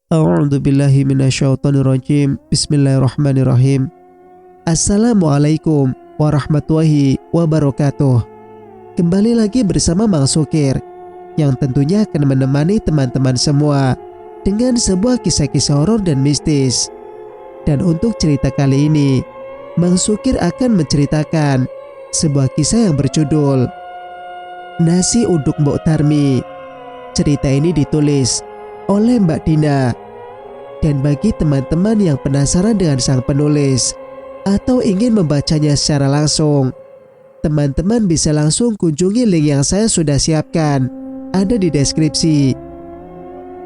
A'udzubillahi minasyaitonirrajim. Bismillahirrahmanirrahim. Assalamualaikum warahmatullahi wabarakatuh. Kembali lagi bersama Mang Sukir, yang tentunya akan menemani teman-teman semua dengan sebuah kisah-kisah horor dan mistis. Dan untuk cerita kali ini, Mang Sukir akan menceritakan sebuah kisah yang berjudul Nasi Uduk Mbok Tarmi. Cerita ini ditulis oleh Mbak Dina. Dan bagi teman-teman yang penasaran dengan sang penulis atau ingin membacanya secara langsung, teman-teman bisa langsung kunjungi link yang saya sudah siapkan, ada di deskripsi.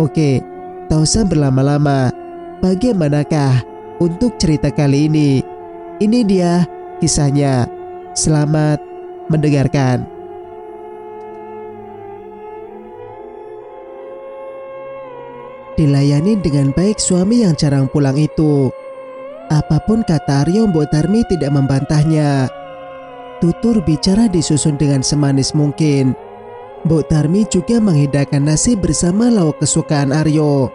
Oke, tak usah berlama-lama. Bagaimanakah untuk cerita kali ini? Ini dia kisahnya. Selamat mendengarkan. Dilayani dengan baik suami yang jarang pulang itu. Apapun kata Aryo, Mbok Tarmi tidak membantahnya. Tutur bicara disusun dengan semanis mungkin. Mbok Tarmi juga menghidangkan nasi bersama lauk kesukaan Aryo.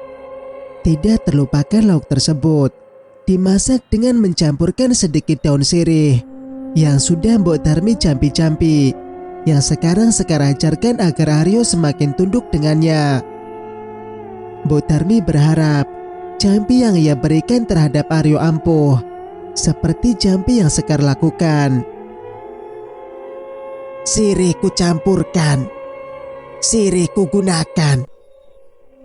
Tidak terlupakan lauk tersebut dimasak dengan mencampurkan sedikit daun sirih yang sudah Mbok Tarmi campi-campi, yang sekarang ajarkan agar Aryo semakin tunduk dengannya. Mbok Tarmi berharap jampi yang ia berikan terhadap Aryo ampuh, seperti jampi yang Sekar lakukan. Sirih ku campurkan, sirih ku gunakan,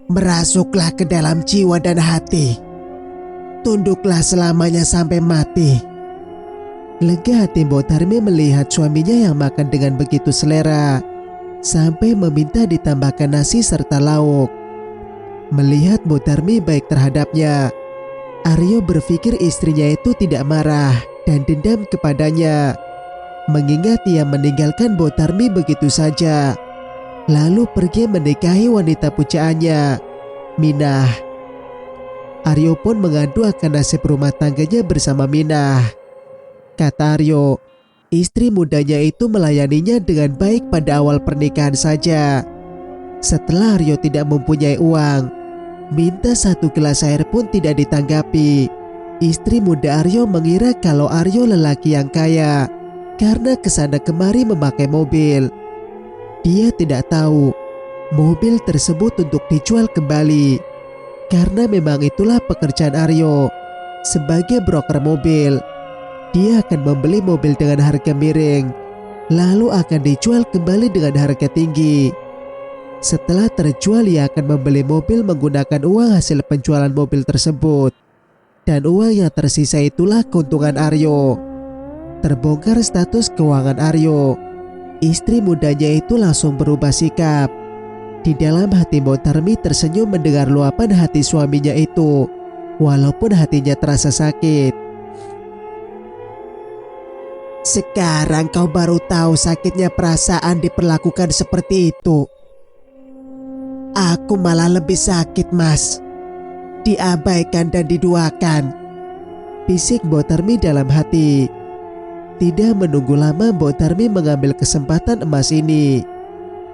merasuklah ke dalam jiwa dan hati, tunduklah selamanya sampai mati. Lega hati Mbok Tarmi melihat suaminya yang makan dengan begitu selera, sampai meminta ditambahkan nasi serta lauk. Melihat Mbok Tarmi baik terhadapnya, Aryo berpikir istrinya itu tidak marah dan dendam kepadanya, mengingat ia meninggalkan Mbok Tarmi begitu saja, lalu pergi menikahi wanita pujaannya, Minah. Aryo pun mengadu akan nasib rumah tangganya bersama Minah. Kata Aryo, istri mudanya itu melayaninya dengan baik pada awal pernikahan saja. Setelah Aryo tidak mempunyai uang, minta 1 gelas air pun tidak ditanggapi. Istri muda Aryo mengira kalau Aryo lelaki yang kaya karena kesana kemari memakai mobil. Dia tidak tahu mobil tersebut untuk dijual kembali, karena memang itulah pekerjaan Aryo. Sebagai broker mobil, dia akan membeli mobil dengan harga miring, lalu akan dijual kembali dengan harga tinggi. Setelah terjual, ia akan membeli mobil menggunakan uang hasil penjualan mobil tersebut. Dan uang yang tersisa itulah keuntungan Aryo. Terbongkar status keuangan Aryo, istri mudanya itu langsung berubah sikap. Di dalam hati Mbok Tarmi tersenyum mendengar luapan hati suaminya itu, walaupun hatinya terasa sakit. Sekarang kau baru tahu sakitnya perasaan diperlakukan seperti itu. Aku malah lebih sakit, Mas. Diabaikan dan diduakan, bisik Mbok Tarmi dalam hati. Tidak menunggu lama, Mbok Tarmi mengambil kesempatan emas ini.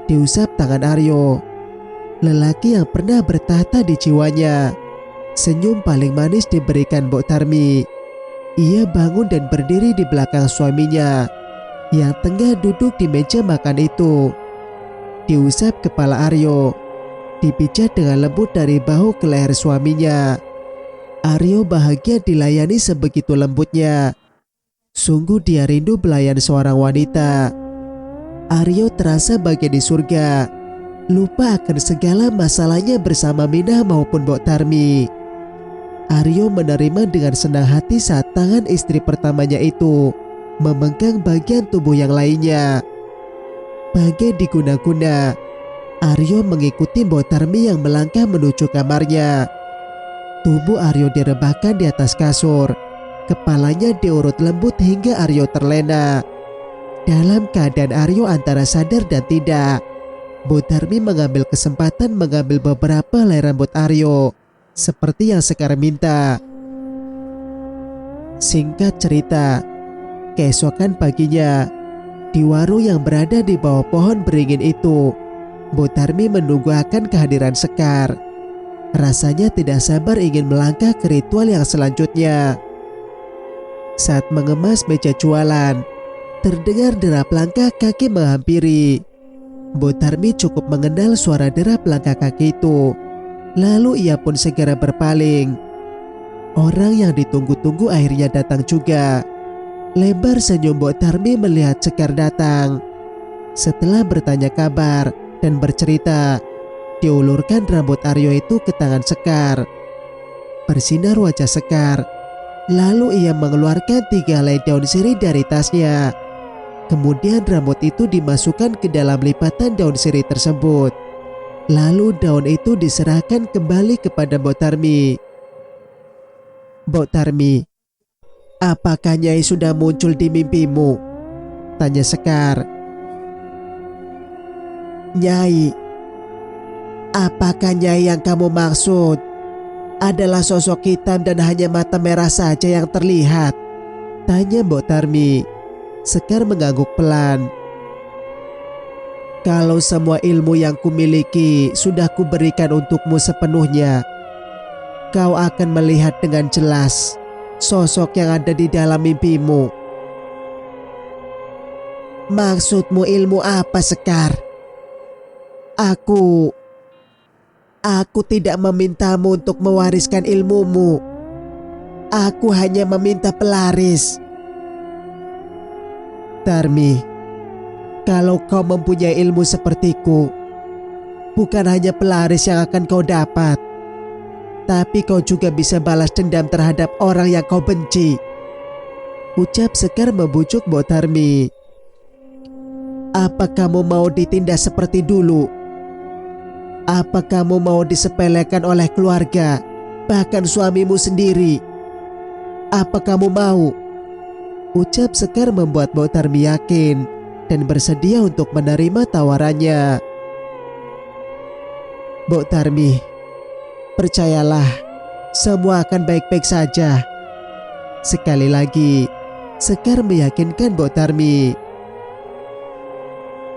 Diusap tangan Aryo, lelaki yang pernah bertahta di jiwanya. Senyum paling manis diberikan Mbok Tarmi. Ia bangun dan berdiri di belakang suaminya yang tengah duduk di meja makan itu. Diusap kepala Aryo, dipijat dengan lembut dari bahu ke leher suaminya. Aryo bahagia dilayani sebegitu lembutnya. Sungguh dia rindu belayan seorang wanita. Aryo terasa bagai di surga, lupa akan segala masalahnya bersama Minah maupun Mbok Tarmi. Aryo menerima dengan senang hati saat tangan istri pertamanya itu memegang bagian tubuh yang lainnya. Bagai diguna-guna, Aryo mengikuti Mbok Tarmi yang melangkah menuju kamarnya. Tubuh Aryo direbahkan di atas kasur, kepalanya diurut lembut hingga Aryo terlena. Dalam keadaan Aryo antara sadar dan tidak, Mbok Tarmi mengambil kesempatan mengambil beberapa helai rambut Aryo, seperti yang Sekar minta. Singkat cerita, keesokan paginya, di warung yang berada di bawah pohon beringin itu, Mbok Tarmi menunggu akan kehadiran Sekar. Rasanya tidak sabar ingin melangkah ke ritual yang selanjutnya. Saat mengemas meja jualan, terdengar derap langkah kaki menghampiri. Botarmi cukup mengenal suara derap langkah kaki itu. Lalu ia pun segera berpaling. Orang yang ditunggu-tunggu akhirnya datang juga. Lebar senyum Botarmi melihat Sekar datang. Setelah bertanya kabar dan bercerita, diulurkan rambut Aryo itu ke tangan Sekar. Bersinar wajah Sekar. Lalu ia mengeluarkan 3 helai daun sirih dari tasnya. Kemudian rambut itu dimasukkan ke dalam lipatan daun sirih tersebut. Lalu daun itu diserahkan kembali kepada Botarmi. "Botarmi, apakah Nyai sudah muncul di mimpimu?" tanya Sekar. "Nyai, apakah Nyai yang kamu maksud adalah sosok hitam dan hanya mata merah saja yang terlihat?" tanya Botarmi. Sekar mengangguk pelan. "Kalau semua ilmu yang kumiliki sudah kuberikan untukmu sepenuhnya, kau akan melihat dengan jelas sosok yang ada di dalam mimpimu." "Maksudmu ilmu apa, Sekar? Aku tidak memintamu untuk mewariskan ilmumu. Aku hanya meminta pelaris." "Darmi, kalau kau mempunyai ilmu sepertiku, bukan hanya pelaris yang akan kau dapat, tapi kau juga bisa balas dendam terhadap orang yang kau benci," ucap Sekar membujuk Botarmi. "Apa kamu mau ditindas seperti dulu? Apa kamu mau disepelekan oleh keluarga, bahkan suamimu sendiri? Apa kamu mau?" ucap Sekar membuat Botarmi yakin dan bersedia untuk menerima tawarannya. "Botarmi, percayalah, semua akan baik-baik saja." Sekali lagi, Sekar meyakinkan Botarmi.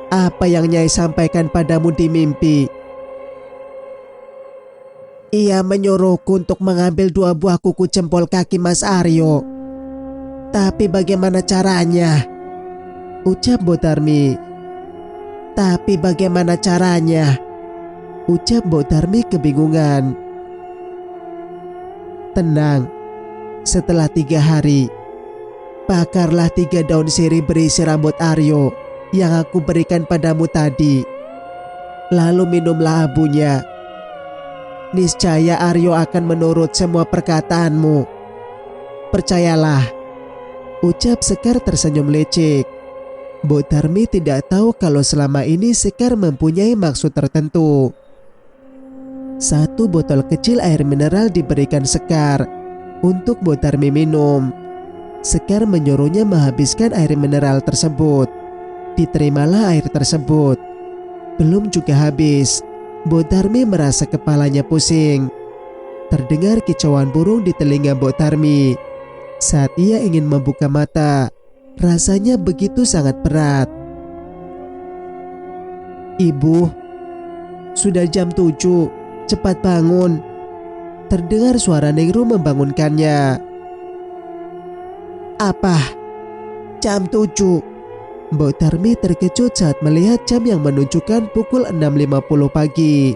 "Apa yang Nyai sampaikan padamu di mimpi?" "Ia menyuruhku untuk mengambil 2 buah kuku jempol kaki Mas Aryo. Tapi bagaimana caranya?" ucap Botarmi. "Tapi bagaimana caranya?" ucap Botarmi kebingungan. "Tenang, setelah 3 hari, bakarlah 3 daun sirih berisi rambut Aryo yang aku berikan padamu tadi. Lalu minumlah abunya. Niscaya Aryo akan menurut semua perkataanmu. Percayalah," ucap Sekar tersenyum lecek. Botarmi tidak tahu kalau selama ini Sekar mempunyai maksud tertentu. 1 botol kecil air mineral diberikan Sekar untuk Botarmi minum. Sekar menyuruhnya menghabiskan air mineral tersebut. Diterimalah air tersebut. Belum juga habis, Botarmi merasa kepalanya pusing. Terdengar kicauan burung di telinga Botarmi. Saat ia ingin membuka mata, rasanya begitu sangat berat. "Ibu, sudah jam 7, cepat bangun," terdengar suara Ningrum membangunkannya. "Apa? Jam 7?" Botarmi terkejut saat melihat jam yang menunjukkan pukul 6.50 pagi.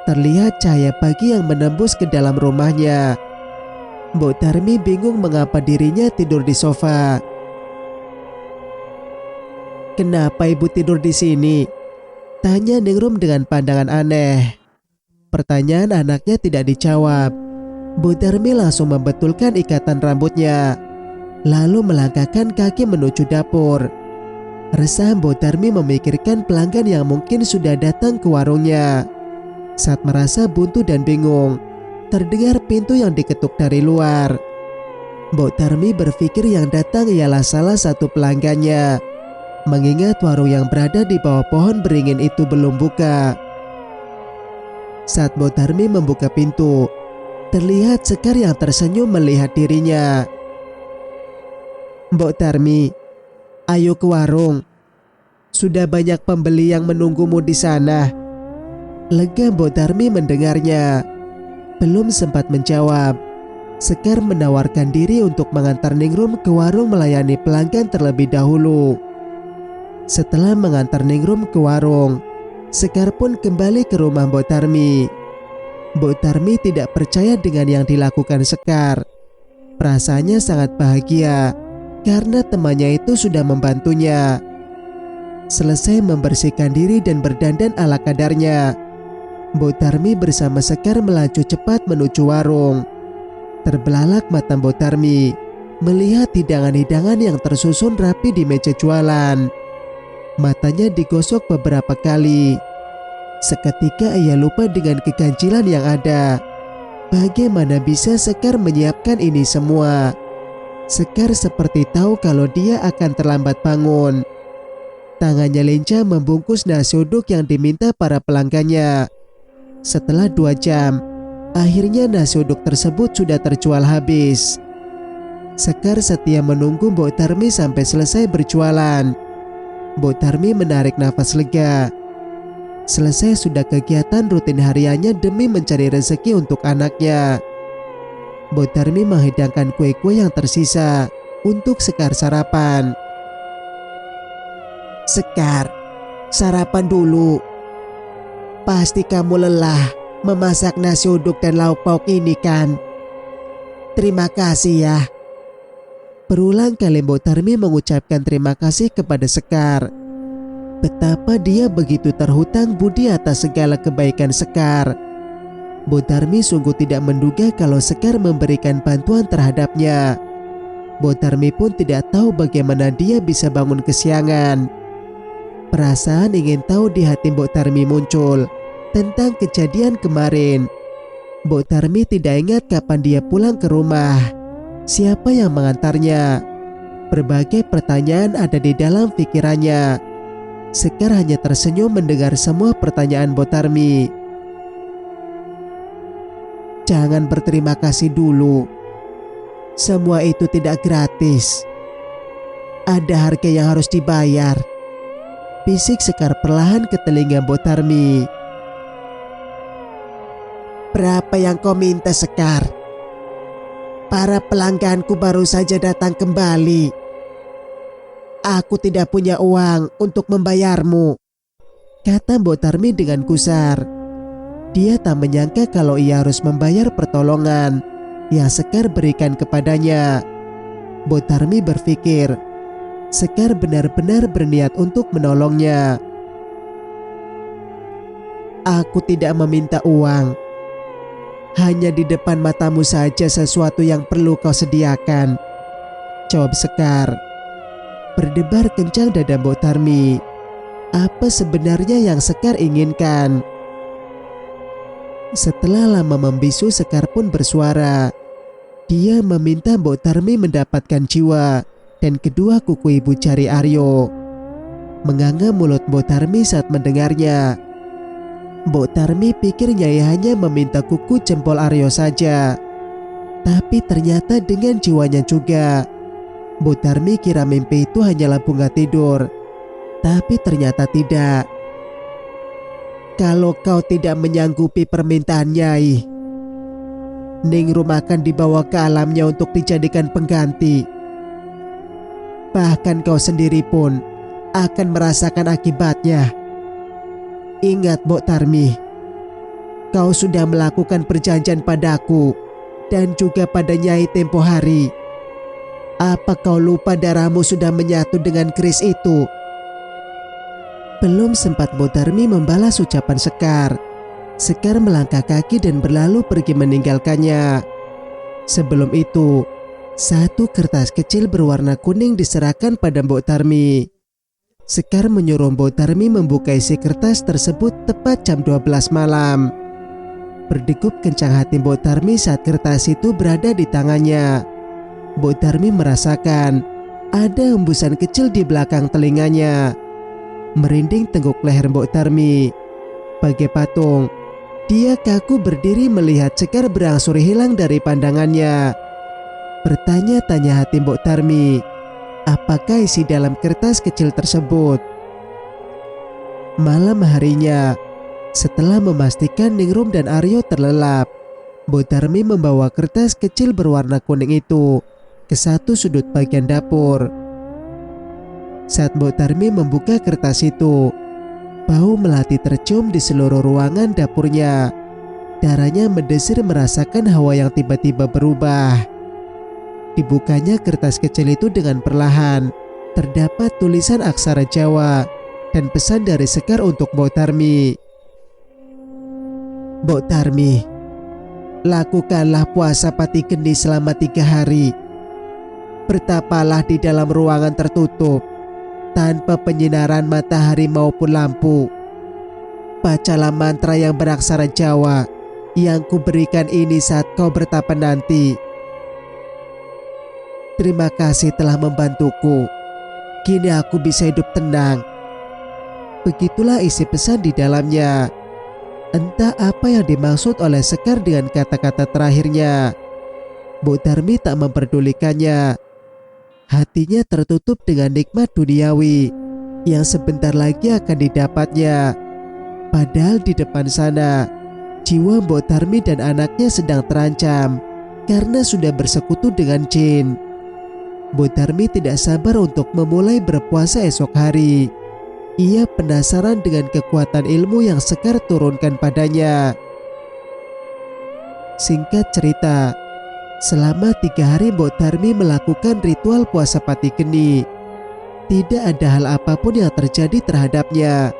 Terlihat cahaya pagi yang menembus ke dalam rumahnya. Botarmi bingung mengapa dirinya tidur di sofa. "Kenapa ibu tidur di sini?" tanya Ningrum dengan pandangan aneh. Pertanyaan anaknya tidak dijawab. Botarmi langsung membetulkan ikatan rambutnya, lalu melangkahkan kaki menuju dapur. Resah Botarmi memikirkan pelanggan yang mungkin sudah datang ke warungnya. Saat merasa buntu dan bingung, terdengar pintu yang diketuk dari luar. Botarmi berpikir yang datang ialah salah satu pelanggannya, mengingat warung yang berada di bawah pohon beringin itu belum buka. Saat Botarmi membuka pintu, terlihat Sekar yang tersenyum melihat dirinya. "Botarmi, ayo ke warung. Sudah banyak pembeli yang menunggumu di sana." Lega Mbok Darmi mendengarnya. Belum sempat menjawab, Sekar menawarkan diri untuk mengantar Ningrum ke warung melayani pelanggan terlebih dahulu. Setelah mengantar Ningrum ke warung, Sekar pun kembali ke rumah Mbok Darmi. Mbok Darmi tidak percaya dengan yang dilakukan Sekar. Perasaannya sangat bahagia karena temannya itu sudah membantunya. Selesai membersihkan diri dan berdandan ala kadarnya, Mbok Darmi bersama Sekar melaju cepat menuju warung. Terbelalak mata Mbok Darmi melihat hidangan-hidangan yang tersusun rapi di meja jualan. Matanya digosok beberapa kali. Seketika ia lupa dengan keganjilan yang ada. Bagaimana bisa Sekar menyiapkan ini semua? Sekar seperti tahu kalau dia akan terlambat bangun. Tangannya lincah membungkus nasi uduk yang diminta para pelanggannya. Setelah 2 jam, akhirnya nasi uduk tersebut sudah terjual habis. Sekar setia menunggu Mbok Darmi sampai selesai berjualan. Mbok Darmi menarik nafas lega. Selesai sudah kegiatan rutin hariannya demi mencari rezeki untuk anaknya. Mbok Darmi menghidangkan kue-kue yang tersisa untuk Sekar sarapan. "Sekar, sarapan dulu. Pasti kamu lelah memasak nasi uduk dan lauk pauk ini kan? Terima kasih ya." Berulang kali Mbok Darmi mengucapkan terima kasih kepada Sekar. Betapa dia begitu terhutang budi atas segala kebaikan Sekar. Mbok Darmi sungguh tidak menduga kalau Sekar memberikan bantuan terhadapnya. Mbok Darmi pun tidak tahu bagaimana dia bisa bangun kesiangan. Perasaan ingin tahu di hati Mbok Darmi muncul tentang kejadian kemarin. Mbok Darmi tidak ingat kapan dia pulang ke rumah. Siapa yang mengantarnya? Berbagai pertanyaan ada di dalam pikirannya. Sekar hanya tersenyum mendengar semua pertanyaan Mbok Darmi. "Jangan berterima kasih dulu. Semua itu tidak gratis. Ada harga yang harus dibayar," bisik Sekar perlahan ke telinga Mbok Darmi. "Berapa yang kau minta, Sekar? Para pelangganku baru saja datang kembali. Aku tidak punya uang untuk membayarmu," kata Mbok Darmi dengan gusar. Dia tak menyangka kalau ia harus membayar pertolongan yang Sekar berikan kepadanya. Mbok Darmi berpikir Sekar benar-benar berniat untuk menolongnya. "Aku tidak meminta uang. Hanya di depan matamu saja sesuatu yang perlu kau sediakan," jawab Sekar. Berdebar kencang dada Mbok Darmi. Apa sebenarnya yang Sekar inginkan? Setelah lama membisu, Sekar pun bersuara. Dia meminta Mbok Darmi mendapatkan jiwa dan kedua kuku ibu jari Aryo. Menganga mulut Mbok Darmi saat mendengarnya. Mbok Darmi pikirnya ia hanya meminta kuku jempol Aryo saja. Tapi ternyata dengan jiwanya juga. Mbok Darmi kira mimpi itu hanyalah bunga tidur. Tapi ternyata tidak. "Kalau kau tidak menyanggupi permintaan Nyai, Ningrum akan dibawa ke alamnya untuk dijadikan pengganti. Bahkan kau sendiri pun akan merasakan akibatnya. Ingat Mbok Darmi, kau sudah melakukan perjanjian padaku dan juga pada Nyai tempo hari. Apa kau lupa darahmu sudah menyatu dengan keris itu?" Belum sempat Mbok Darmi membalas ucapan Sekar. Sekar melangkah kaki dan berlalu pergi meninggalkannya. Sebelum itu, satu kertas kecil berwarna kuning diserahkan pada Mbok Darmi. Sekar menyuruh Mbok Darmi membuka isi kertas tersebut tepat jam 12 malam. Berdegup kencang hati Mbok Darmi saat kertas itu berada di tangannya. Mbok Darmi merasakan ada hembusan kecil di belakang telinganya. Merinding tengguk leher Mbok Darmi. Bagai patung, dia kaku berdiri melihat Sekar berangsur hilang dari pandangannya. Bertanya-tanya hati Mbok Darmi, apakah isi dalam kertas kecil tersebut? Malam harinya, Setelah memastikan Ningrum dan Aryo terlelap, Mbok Darmi membawa kertas kecil berwarna kuning itu ke satu sudut bagian dapur. Saat Mbok Darmi membuka kertas itu, bau melati tercium di seluruh ruangan dapurnya. Darahnya mendesir merasakan hawa yang tiba-tiba berubah. Dibukanya kertas kecil itu dengan perlahan. Terdapat tulisan aksara Jawa dan pesan dari Sekar untuk Mbok Darmi. Mbok Darmi, lakukanlah puasa pati geni selama 3 hari. Bertapalah di dalam ruangan tertutup, tanpa penyinaran matahari maupun lampu. Bacalah mantra yang beraksara Jawa yang kuberikan ini saat kau bertapa nanti. Terima kasih telah membantuku. Kini aku bisa hidup tenang. Begitulah isi pesan di dalamnya. Entah apa yang dimaksud oleh Sekar dengan kata-kata terakhirnya. Mbok Darmi tak memperdulikannya. Hatinya tertutup dengan nikmat duniawi yang sebentar lagi akan didapatnya. Padahal di depan sana, jiwa Mbok Darmi dan anaknya sedang terancam karena sudah bersekutu dengan jin. Mbok Darmi tidak sabar untuk memulai berpuasa esok hari. Ia penasaran dengan kekuatan ilmu yang Sekar turunkan padanya. Singkat cerita, selama 3 hari Mbok Darmi melakukan ritual puasa pati geni. Tidak ada hal apapun yang terjadi terhadapnya.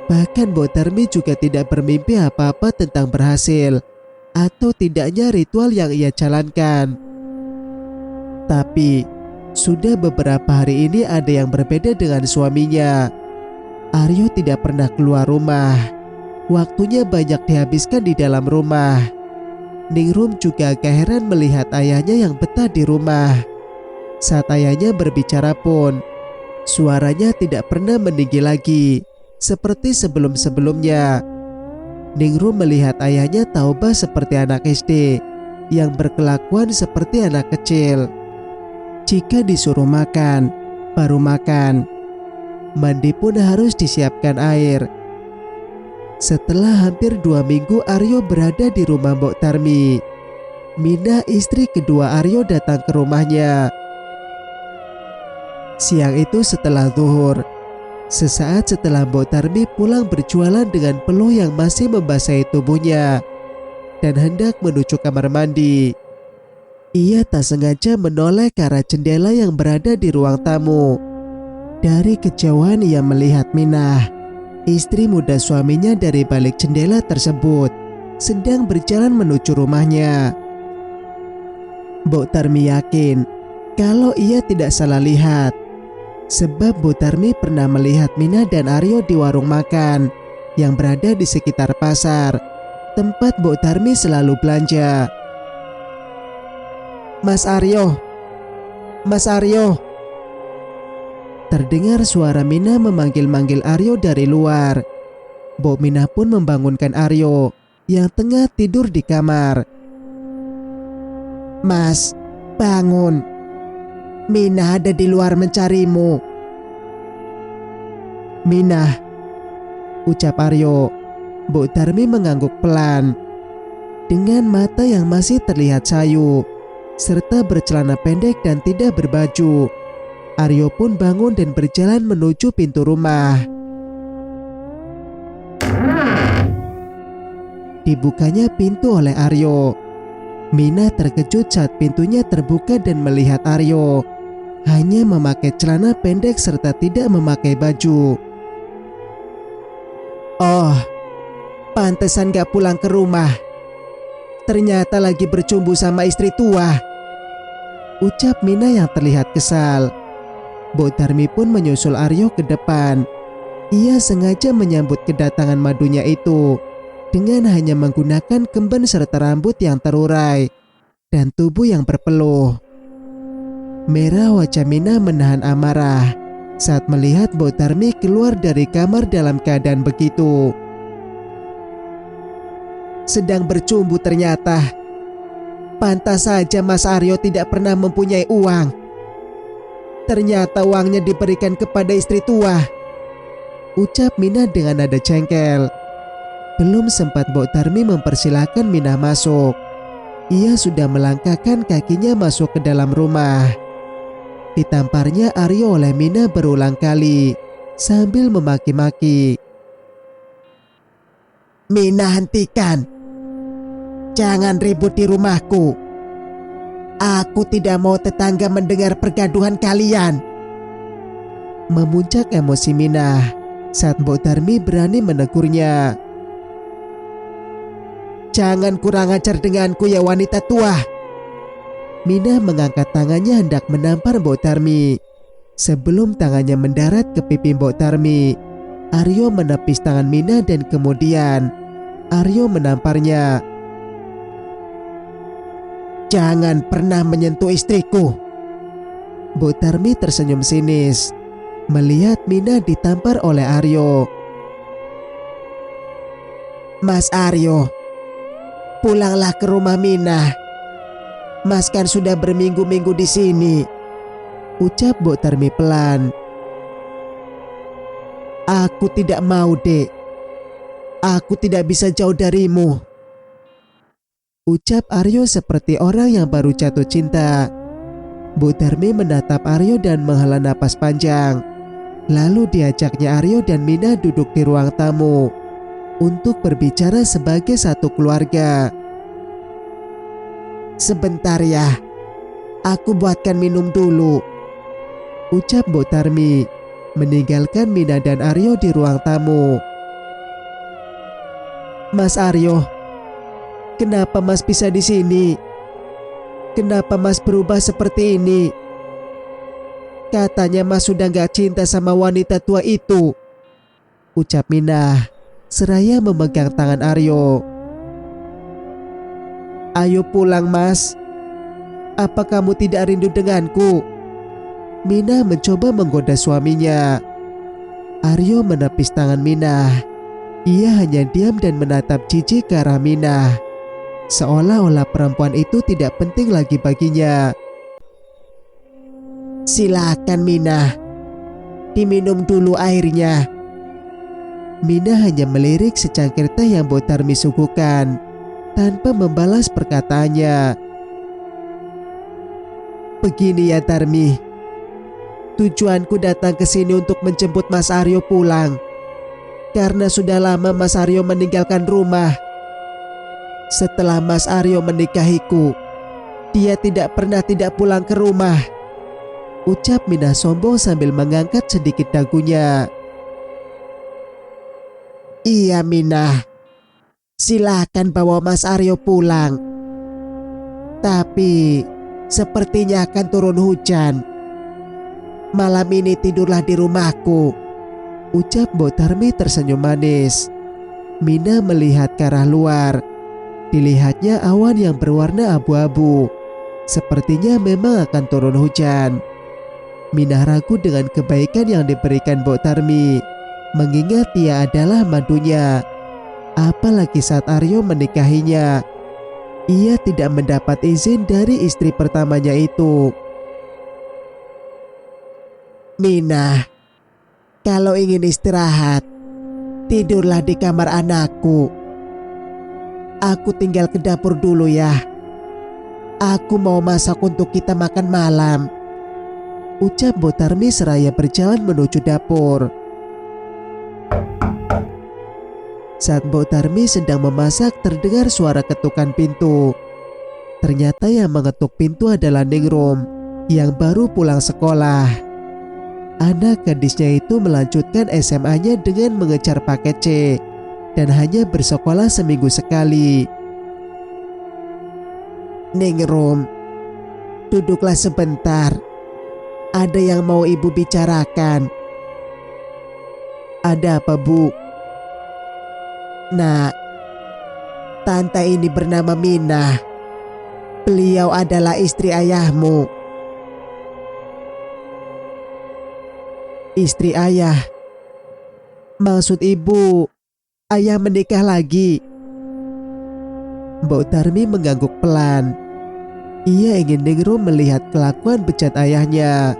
Bahkan Mbok Darmi juga tidak bermimpi apa-apa tentang berhasil atau tidaknya ritual yang ia jalankan. Tapi sudah beberapa hari ini ada yang berbeda dengan suaminya. Aryo tidak pernah keluar rumah. Waktunya banyak dihabiskan di dalam rumah. Ningrum juga agak heran melihat ayahnya yang betah di rumah. Saat ayahnya berbicara pun, suaranya tidak pernah meninggi lagi seperti sebelum-sebelumnya. Ningrum melihat ayahnya taubah seperti anak SD yang berkelakuan seperti anak kecil. Jika disuruh makan, baru makan. Mandi pun harus disiapkan air. Setelah hampir 2 minggu Aryo berada di rumah Mbok Darmi, Mina, istri kedua Aryo, datang ke rumahnya. Siang itu setelah zuhur, sesaat setelah Mbok Darmi pulang berjualan dengan peluh yang masih membasahi tubuhnya dan hendak menuju kamar mandi, ia tak sengaja menoleh ke arah jendela yang berada di ruang tamu. Dari kejauhan ia melihat Minah, istri muda suaminya, dari balik jendela tersebut sedang berjalan menuju rumahnya. Mbok Darmi yakin kalau ia tidak salah lihat, sebab Mbok Darmi pernah melihat Minah dan Aryo di warung makan yang berada di sekitar pasar, tempat Mbok Darmi selalu belanja. Mas Aryo, Mas Aryo. Terdengar suara Mina memanggil-manggil Aryo dari luar. Mbok Minah pun membangunkan Aryo yang tengah tidur di kamar. Mas, bangun. Mina ada di luar mencarimu. Minah, ucap Aryo. Mbok Darmi mengangguk pelan. Dengan mata yang masih terlihat sayu, serta bercelana pendek dan tidak berbaju, Aryo pun bangun dan berjalan menuju pintu rumah. Dibukanya pintu oleh Aryo. Mina terkejut saat pintunya terbuka dan melihat Aryo hanya memakai celana pendek serta tidak memakai baju. Oh, pantesan gak pulang ke rumah. Ternyata lagi bercumbu sama istri tua, ucap Mina yang terlihat kesal. Mbok Darmi pun menyusul Aryo ke depan. Ia sengaja menyambut kedatangan madunya itu dengan hanya menggunakan kemben serta rambut yang terurai dan tubuh yang berpeluh. Merah wajah Mina menahan amarah saat melihat Mbok Darmi keluar dari kamar dalam keadaan begitu. Sedang bercumbu ternyata. Pantas saja Mas Aryo tidak pernah mempunyai uang. Ternyata uangnya diberikan kepada istri tua, ucap Mina dengan nada jengkel. Belum sempat Mbok Tarmi mempersilahkan Minah masuk, ia sudah melangkahkan kakinya masuk ke dalam rumah. Ditamparnya Aryo oleh Minah berulang kali sambil memaki-maki. "Minah, hentikan! Jangan ribut di rumahku. Aku tidak mau tetangga mendengar pergaduhan kalian." Memuncak emosi Minah saat Mbok Tarmi berani menegurnya. "Jangan kurang ajar denganku ya wanita tua." Minah mengangkat tangannya hendak menampar Mbok Tarmi. Sebelum tangannya mendarat ke pipi Mbok Tarmi, Aryo menepis tangan Minah dan kemudian Aryo menamparnya. "Jangan pernah menyentuh istriku." Mbok Tarmi tersenyum sinis melihat Minah ditampar oleh Aryo. "Mas Aryo, pulanglah ke rumah Minah. Mas kan sudah berminggu-minggu di sini," ucap Mbok Tarmi pelan. "Aku tidak mau, Dek. Aku tidak bisa jauh darimu," ucap Aryo seperti orang yang baru jatuh cinta. Mbok Tarmi menatap Aryo dan menghela napas panjang. Lalu diajaknya Aryo dan Minah duduk di ruang tamu untuk berbicara sebagai satu keluarga. "Sebentar ya, aku buatkan minum dulu," ucap Mbok Tarmi meninggalkan Minah dan Aryo di ruang tamu. "Mas Aryo, kenapa Mas bisa di sini? Kenapa Mas berubah seperti ini? Katanya Mas sudah gak cinta sama wanita tua itu," ucap Minah seraya memegang tangan Aryo. "Ayo pulang, Mas. Apa kamu tidak rindu denganku?" Minah mencoba menggoda suaminya. Aryo menepis tangan Minah. Ia hanya diam dan menatap jijik ke arah Minah, seolah-olah perempuan itu tidak penting lagi baginya. "Silakan Minah, diminum dulu airnya." Minah hanya melirik secangkir teh yang Mbok Tarmi suguhkan tanpa membalas perkataannya. "Begini ya Tarmi, tujuanku datang ke sini untuk menjemput Mas Aryo pulang. Karena sudah lama Mas Aryo meninggalkan rumah. Setelah Mas Aryo menikahiku, dia tidak pernah tidak pulang ke rumah," ucap Minah sombong sambil mengangkat sedikit dagunya. "Iya Minah, silakan bawa Mas Aryo pulang. Tapi sepertinya akan turun hujan. Malam ini tidurlah di rumahku," ucap Mbok Tarmi tersenyum manis. Minah melihat ke arah luar. Dilihatnya awan yang berwarna abu-abu. Sepertinya memang akan turun hujan. Minah ragu dengan kebaikan yang diberikan Mbok Tarmi, mengingat ia adalah mantunya. Apalagi saat Aryo menikahinya, ia tidak mendapat izin dari istri pertamanya itu. "Minah, kalau ingin istirahat, tidurlah di kamar anakku. Aku tinggal ke dapur dulu ya. Aku mau masak untuk kita makan malam," ucap Mbok Tarmi seraya berjalan menuju dapur. Saat Mbok Tarmi sedang memasak, terdengar suara ketukan pintu. Ternyata yang mengetuk pintu adalah Ningrum yang baru pulang sekolah. Anak gadisnya itu melanjutkan SMA-nya dengan mengejar paket C dan hanya bersekolah seminggu sekali. "Ningrum, duduklah sebentar. Ada yang mau ibu bicarakan." "Ada apa, Bu?" "Nak, tante ini bernama Minah. Beliau adalah istri ayahmu." "Istri ayah? Maksud ibu, ayah menikah lagi?" Mbok Tarmi mengangguk pelan. Ia ingin Ningrum melihat kelakuan bejat ayahnya.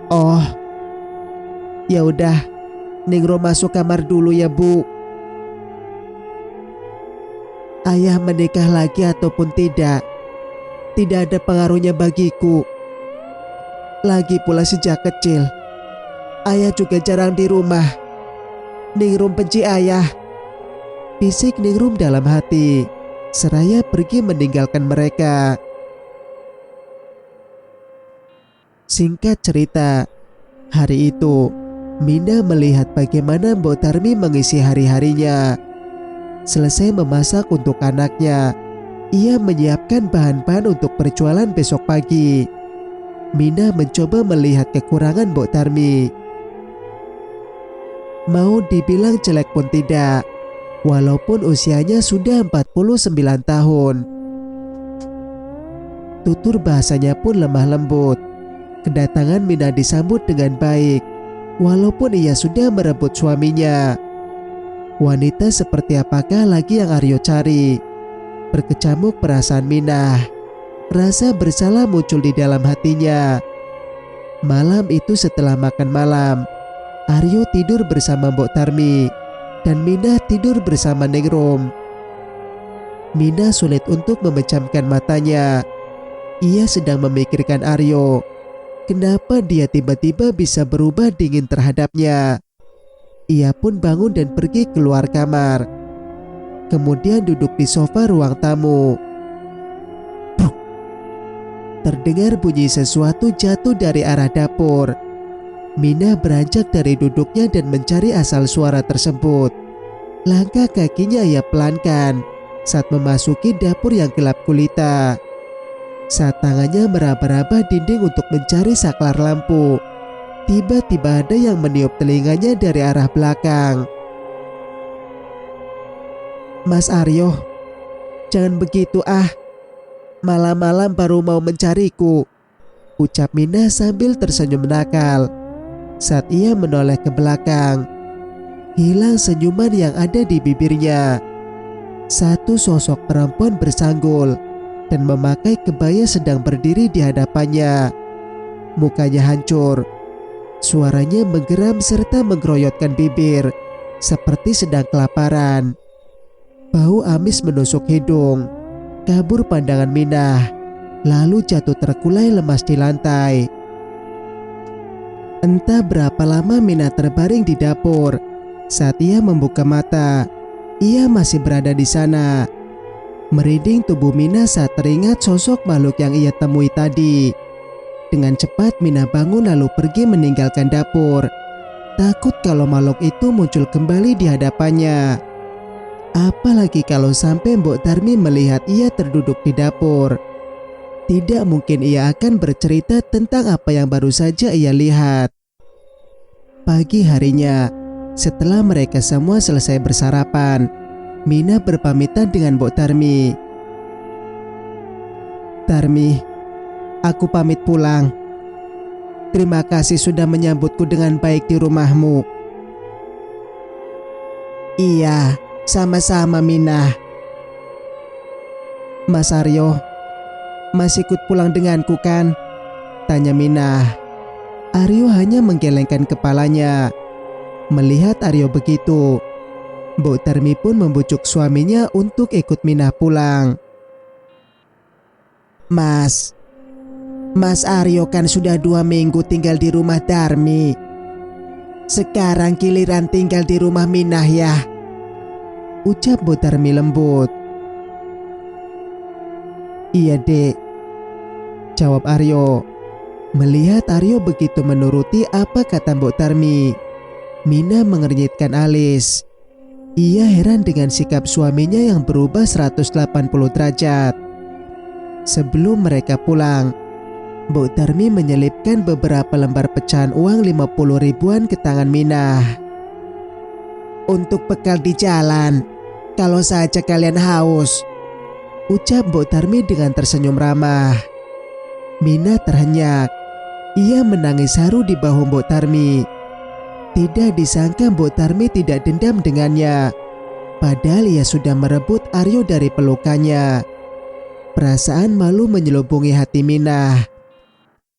"Oh, ya udah, Ningrum masuk kamar dulu ya Bu. Ayah menikah lagi ataupun tidak ada pengaruhnya bagiku. Lagi pula sejak kecil, ayah juga jarang di rumah. Ningrum benci ayah, bisik Ningrum dalam hati, seraya pergi meninggalkan mereka. Singkat cerita, hari itu Mina melihat bagaimana Mbok Tarmi mengisi hari-harinya. Selesai memasak untuk anaknya, ia menyiapkan bahan-bahan untuk perjualan besok pagi. Mina mencoba melihat kekurangan Mbok Tarmi. Mau dibilang jelek pun tidak, walaupun usianya sudah 49 tahun. Tutur bahasanya pun lemah lembut. Kedatangan Mina disambut dengan baik, walaupun ia sudah merebut suaminya. Wanita seperti apakah lagi yang Aryo cari? Berkecamuk perasaan Mina. Rasa bersalah muncul di dalam hatinya. Malam itu setelah makan malam, Aryo tidur bersama Mbok Tarmi dan Mina tidur bersama Ningrum. Mina sulit untuk memejamkan matanya. Ia sedang memikirkan Aryo. Kenapa dia tiba-tiba bisa berubah dingin terhadapnya? Ia pun bangun dan pergi keluar kamar. Kemudian duduk di sofa ruang tamu. Bruk. Terdengar bunyi sesuatu jatuh dari arah dapur. Mina beranjak dari duduknya dan mencari asal suara tersebut. Langkah kakinya ia pelankan saat memasuki dapur yang gelap gulita. Saat tangannya meraba-raba dinding untuk mencari saklar lampu, tiba-tiba ada yang meniup telinganya dari arah belakang. "Mas Aryo, jangan begitu ah. Malam-malam baru mau mencariku," ucap Mina sambil tersenyum nakal. Saat ia menoleh ke belakang, hilang senyuman yang ada di bibirnya. Satu sosok perempuan bersanggul dan memakai kebaya sedang berdiri di hadapannya. Mukanya hancur. Suaranya menggeram serta menggeroyotkan bibir, seperti sedang kelaparan. Bau amis menusuk hidung. Kabur pandangan Mina, lalu jatuh terkulai lemas di lantai. Entah berapa lama Mina terbaring di dapur. Saat ia membuka mata, ia masih berada di sana. Merinding tubuh Mina saat teringat sosok makhluk yang ia temui tadi. Dengan cepat Mina bangun lalu pergi meninggalkan dapur. Takut kalau makhluk itu muncul kembali di hadapannya. Apalagi kalau sampai Mbok Tarmi melihat ia terduduk di dapur. Tidak mungkin ia akan bercerita tentang apa yang baru saja ia lihat. Pagi harinya, setelah mereka semua selesai bersarapan, Mina berpamitan dengan Mbok Tarmi. "Tarmi, aku pamit pulang. Terima kasih sudah menyambutku dengan baik di rumahmu." "Iya, sama-sama Mina." "Mas Aryo, masih ikut pulang denganku kan?" tanya Mina. Aryo hanya menggelengkan kepalanya. Melihat Aryo begitu, Mbok Tarmi pun membujuk suaminya untuk ikut Mina pulang. Mas Aryo kan sudah 2 minggu tinggal di rumah Tarmi. Sekarang giliran tinggal di rumah Minah ya," ucap Mbok Tarmi lembut. "Iya dek," jawab Aryo. Melihat Aryo begitu menuruti apa kata Mbok Tarmi, Mina mengernyitkan alis. Ia heran dengan sikap suaminya yang berubah 180 derajat. Sebelum mereka pulang, Mbok Tarmi menyelipkan beberapa lembar pecahan uang 50 ribuan ke tangan Mina. "Untuk bekal di jalan, kalau saja kalian haus," ucap Mbok Tarmi dengan tersenyum ramah. Mina terhenyak. Ia menangis haru di bahu Mbok Tarmi. Tidak disangka Mbok Tarmi tidak dendam dengannya. Padahal ia sudah merebut Aryo dari pelukannya. Perasaan malu menyelubungi hati Mina.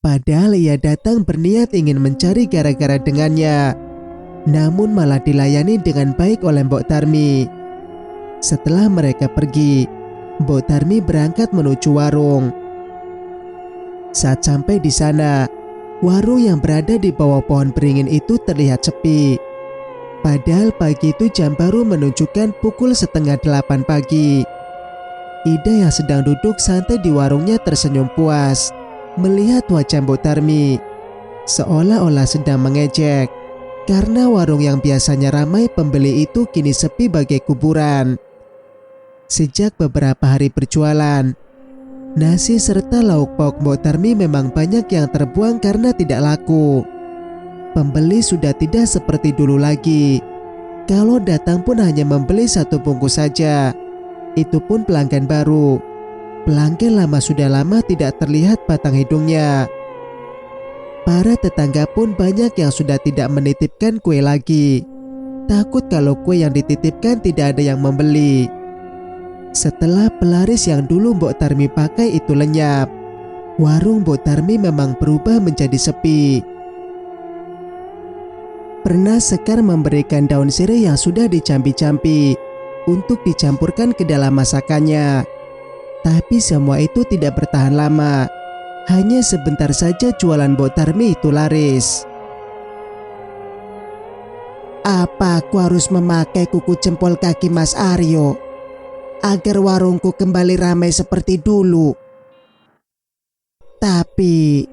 Padahal ia datang berniat ingin mencari gara-gara dengannya. Namun malah dilayani dengan baik oleh Mbok Tarmi. Setelah mereka pergi, Mbok Darmi berangkat menuju warung. Saat sampai di sana, warung yang berada di bawah pohon beringin itu terlihat sepi. Padahal pagi itu jam baru menunjukkan pukul 7:30 pagi. Ida yang sedang duduk santai di warungnya tersenyum puas melihat wajah Mbok Darmi, seolah-olah sedang mengejek karena warung yang biasanya ramai pembeli itu kini sepi bagai kuburan. Sejak beberapa hari berjualan, nasi serta lauk pauk Mbok Darmi memang banyak yang terbuang karena tidak laku. Pembeli sudah tidak seperti dulu lagi. Kalau datang pun hanya membeli 1 bungkus saja. Itu pun pelanggan baru. Pelanggan lama sudah lama tidak terlihat batang hidungnya. Para tetangga pun banyak yang sudah tidak menitipkan kue lagi. Takut kalau kue yang dititipkan tidak ada yang membeli. Setelah pelaris yang dulu Mbok Darmi pakai itu lenyap, warung Mbok Darmi memang berubah menjadi sepi. Pernah Sekar memberikan daun sirih yang sudah dicampi-campi untuk dicampurkan ke dalam masakannya. Tapi semua itu tidak bertahan lama. Hanya sebentar saja jualan Mbok Darmi itu laris. Apa aku harus memakai kuku jempol kaki Mas Aryo agar warungku kembali ramai seperti dulu? Tapi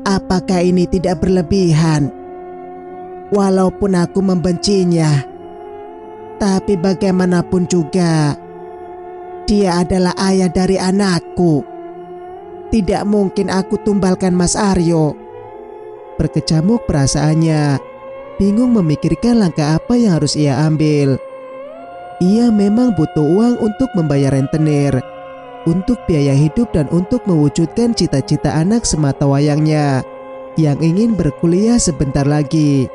apakah ini tidak berlebihan? Walaupun aku membencinya, tapi bagaimanapun juga dia adalah ayah dari anakku. Tidak mungkin aku tumbalkan Mas Aryo. Berkecamuk perasaannya, bingung memikirkan langkah apa yang harus ia ambil. Ia memang butuh uang untuk membayar rentenir, untuk biaya hidup dan untuk mewujudkan cita-cita anak semata wayangnya yang ingin berkuliah sebentar lagi.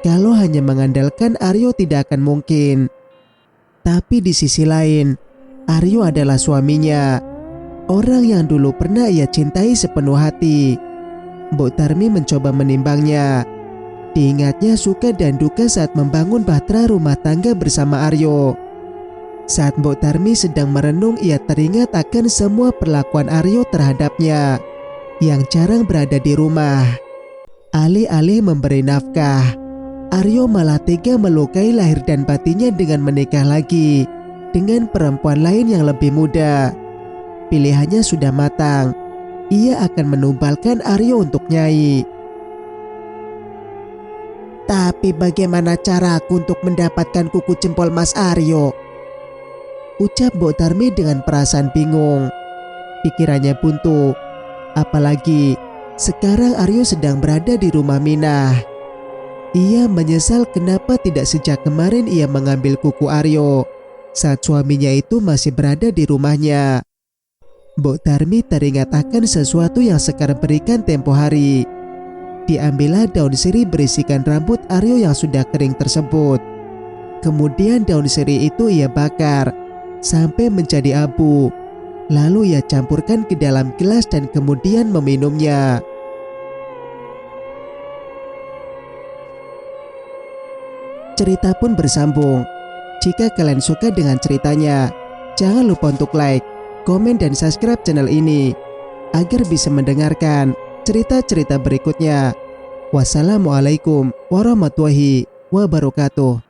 Kalau hanya mengandalkan Aryo tidak akan mungkin. Tapi di sisi lain, Aryo adalah suaminya, orang yang dulu pernah ia cintai sepenuh hati. Mbok Darmi mencoba menimbangnya. Diingatnya suka dan duka saat membangun bahtera rumah tangga bersama Aryo. Saat Mbok Darmi sedang merenung, ia teringat akan semua perlakuan Aryo terhadapnya, yang jarang berada di rumah. Alih-alih memberi nafkah, Aryo malah tega melukai lahir dan batinnya dengan menikah lagi dengan perempuan lain yang lebih muda. Pilihannya sudah matang. Ia akan menumbalkan Aryo untuk Nyai. Tapi bagaimana caraku untuk mendapatkan kuku jempol Mas Aryo? Ucap Mbok Darmi dengan perasaan bingung. Pikirannya buntu. Apalagi sekarang Aryo sedang berada di rumah Minah. Ia menyesal kenapa tidak sejak kemarin ia mengambil kuku Aryo saat suaminya itu masih berada di rumahnya. Mbok Darmi teringat akan sesuatu yang Sekar berikan tempo hari. Diambillah daun sirih berisikan rambut Aryo yang sudah kering tersebut. Kemudian daun sirih itu ia bakar sampai menjadi abu. Lalu ia campurkan ke dalam gelas dan kemudian meminumnya. Cerita pun bersambung. Jika kalian suka dengan ceritanya, jangan lupa untuk like, komen, dan subscribe channel ini agar bisa mendengarkan cerita-cerita berikutnya. Wassalamualaikum warahmatullahi wabarakatuh.